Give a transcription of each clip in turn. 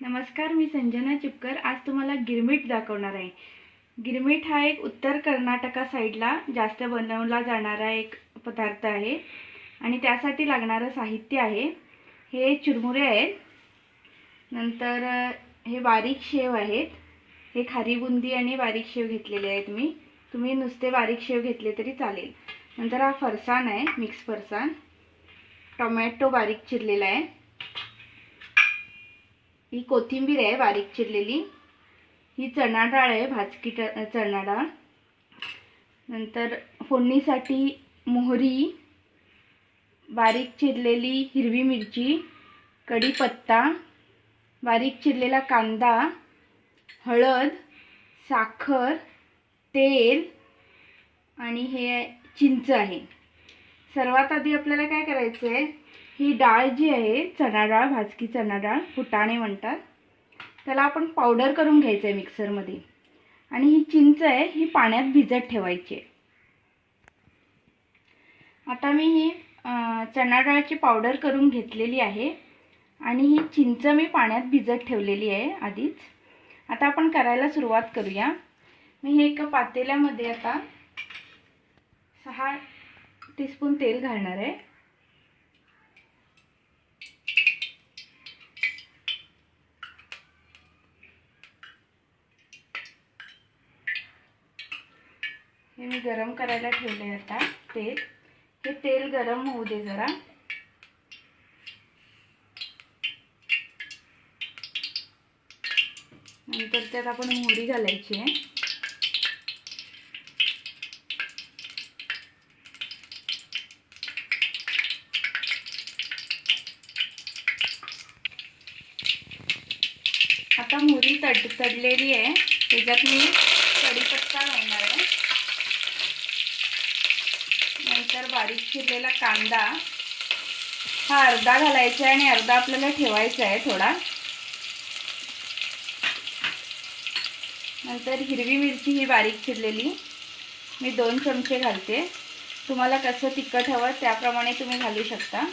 नमस्कार, मी संजना चिपकर। आज तुम्हाला गिरमीट दाखवणार आहे। गिरमीट हा एक उत्तर कर्नाटका साईडला जास्त बनवला जाणारा एक पदार्थ आहे आणि त्यासाठी लागणारं साहित्य आहे हे चुरमुरे आहेत, नंतर हे बारीक शेव आहेत, हे खारी बुंदी आणि बारीक शेव घेतलेले आहेत। तुम्ही नुसते बारीक शेव घेतले तरी चालेल। नंतर हा फरसाण आहे, मिक्स फरसाण, टोमॅटो बारीक चिरलेला आहे, ही कोथिंबीर आहे बारीक चिरलेली, ही चणा डाळ आहे, भाजकी चणा डाळ, नंतर फोडणीसाठी मोहरी, बारीक चिरलेली हिरवी मिरची, कढीपत्ता, बारीक चिरलेला कांदा, हळद, साखर, तेल आणि हे चिंच आहे। सर्वात आधी आपल्याला काय करायचं आहे, ही डाळ जी आहे चणा डाळ, भाजकी चणा डाळ, फुटाणे म्हणतात त्याला, आपण पावडर करून घ्यायचं आहे मिक्सरमध्ये। आणि ही चिंच आहे ही पाण्यात भिजत ठेवायची आहे। आता मी ही चणा डाळची पावडर करून घेतलेली आहे आणि ही चिंच मी पाण्यात भिजत ठेवलेली आहे आधीच। आता आपण करायला सुरुवात करूया। मी हे एका पातेल्यामध्ये आता 6 टीस्पून तेल घालणार आहे। हे मी गरम करायला ठेवले आता तेल। हे तेल गरम होऊ दे जरा। नंतर त्यात आपण मोहरी घालायची आहे, आता मोहरी तडलेली आहे, त्याच्यात मी कढीपत्ता घालणार आहे, नंतर बारीक चिरलेला कांदा, हा अर्धा घालायचा आहे आणि अर्धा आपल्याला ठेवायचा आहे थोडा। नंतर हिरवी मिरची ही बारीक चिरलेली मी 2 चमचे घालते। तुम्हाला कसं तिखट हवं त्याप्रमाणे तुम्ही घालू शकता।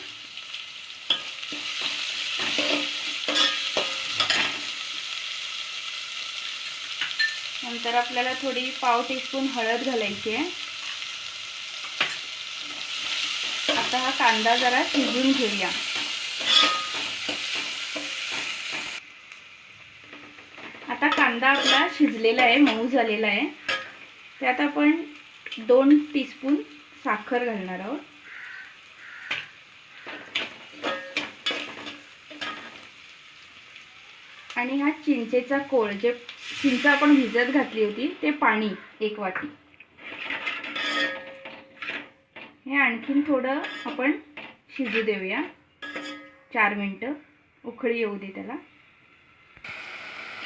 नंतर आपल्याला थोडी पाव टीस्पून हळद घालायची आहे। आता हा कांदा जरा शिजून घेऊया। आता कांदा आपला शिजलेला आहे, मऊ झालेला आहे। त्यात आपण 2 टीस्पून साखर घालणार आहोत, आणि हा चिंचेचा कोळ, जे चिंच आपण भिजत घातली होती ते पाणी 1 वाटी, हे आणखीन थोडं आपण शिजू देऊया, 4 मिनिटं उकळी येऊ दे त्याला।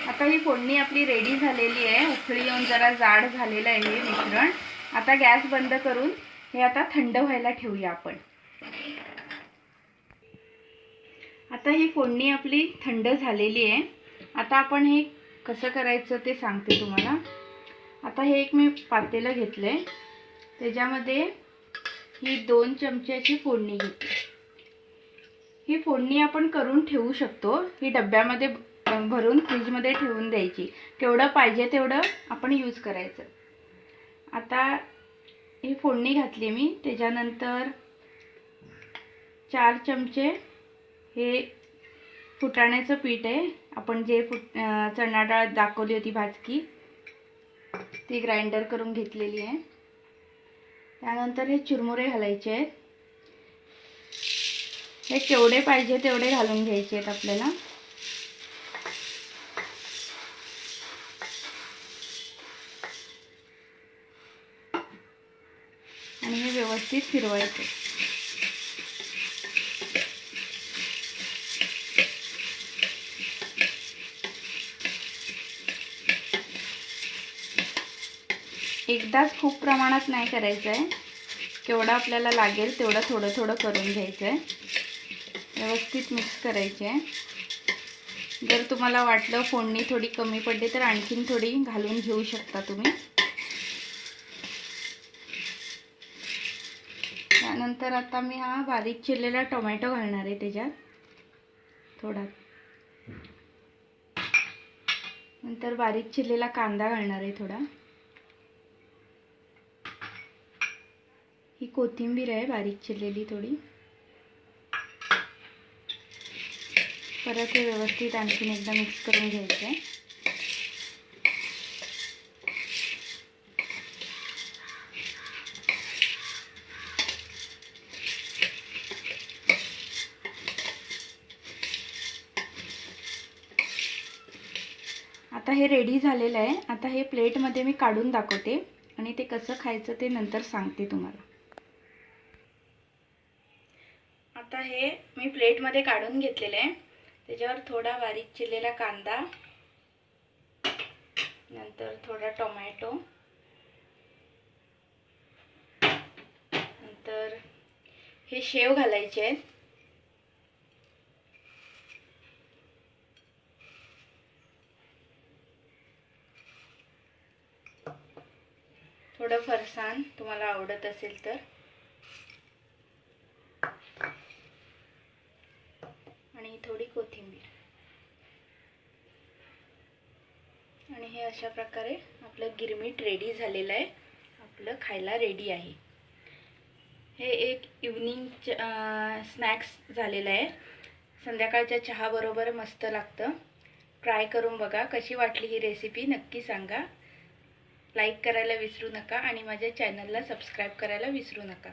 आता ही फोडणी आपली रेडी झालेली आहे, उकळी येऊन जरा जाड झालेलं आहे हे मिश्रण। आता गॅस बंद करून हे आता थंड व्हायला ठेवूया आपण। आता ही फोडणी आपली थंड झालेली आहे। आता आपण हे कसं करायचं ते सांगते तुम्हाला। आता हे एक मी पातेलं घेतलंय, त्याच्यामध्ये ही 2 चमच्याची फोडणी घेते। ही फोडणी आपण करून ठेवू शकतो, ही डब्यामध्ये भरून फ्रीजमध्ये ठेवून द्यायची, केवढं पाहिजे तेवढं आपण यूज करायचं। आता ही फोडणी घातली मी, त्याच्यानंतर 4 चमचे हे फुटाण्याचं पीठ आहे, आपण जे चणा डाळ दाखवली होती भाजकी, ती ग्राइंडर करून घेतलेली आहे। त्यानंतर हे चुरमुरे घालायचे आहेत, हे केवढे पाहिजे तेवढे घालून घ्यायचे आहेत आपल्याला। आणि हे व्यवस्थित फिरवायचे। एकदाच खूप प्रमाणात नाही करायचं आहे, केवढं आपल्याला लागेल तेवढं थोडं थोडं करून घ्यायचं आहे, व्यवस्थित मिक्स करायचे आहे। जर तुम्हाला वाटलं फोडणी थोडी कमी पडली तर आणखीन थोडी घालून घेऊ शकता तुम्ही। त्यानंतर आता मी हा बारीक चिरलेला टोमॅटो घालणार आहे त्याच्यात थोडा, नंतर बारीक चिरलेला कांदा घालणार आहे थोडा. ही कोथिंबीर आहे बारीक चिरलेली थोडी. परत हे व्यवस्थित आणखीन एकदा मिक्स करून घ्यायचं आहे. आता हे रेडी झालेलं आहे. आता हे प्लेटमध्ये मी काढून दाखवते आणि ते कसं खायचं ते नंतर सांगते तुम्हाला. आता हे मी प्लेटमध्ये काढून घेतलेलं आहे. त्याच्यावर थोडा बारीक चिरलेला कांदा, नंतर थोडा टोमॅटो, नंतर हे शेव घालायचे आहेत. थोडं फरसाण तुम्हाला आवडत असेल तर, आणि थोडी कोथिंबीर. आणि हे अशा प्रकारे आपलं गिरमीट रेडी झालेलं आहे. आपलं खायला रेडी आहे. हे एक इव्हनिंग स्नॅक्स झालेलं आहे. संध्याकाळच्या चहाबरोबर मस्त लागतं. ट्राय करून बघा. कशी वाटली ही रेसिपी नक्की सांगा. लाईक करायला विसरू नका आणि माझ्या चॅनलला सबस्क्राईब करायला विसरू नका.